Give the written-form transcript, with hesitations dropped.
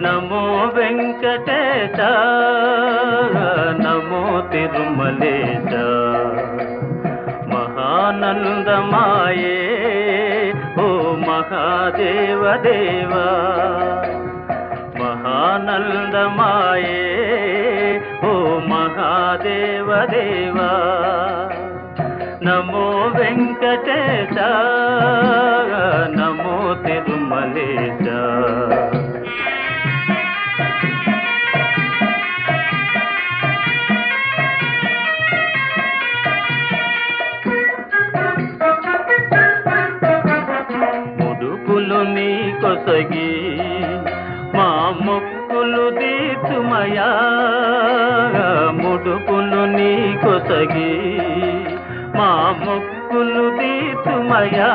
నమో వెంకటేశ నమో తిరుమలేశ మహానందమాయే ఓ మహాదేవ దేవా మహానందమాయే ఓ మహాదేవ దేవా నమో వెంకటేశ నమో తిరుమలేశ ముడుపులు నీ కొసగి మా మొక్కులు తీర్చుమయా ముడుపులు నీ కొసగి మా మొక్కులు తీర్చుమయా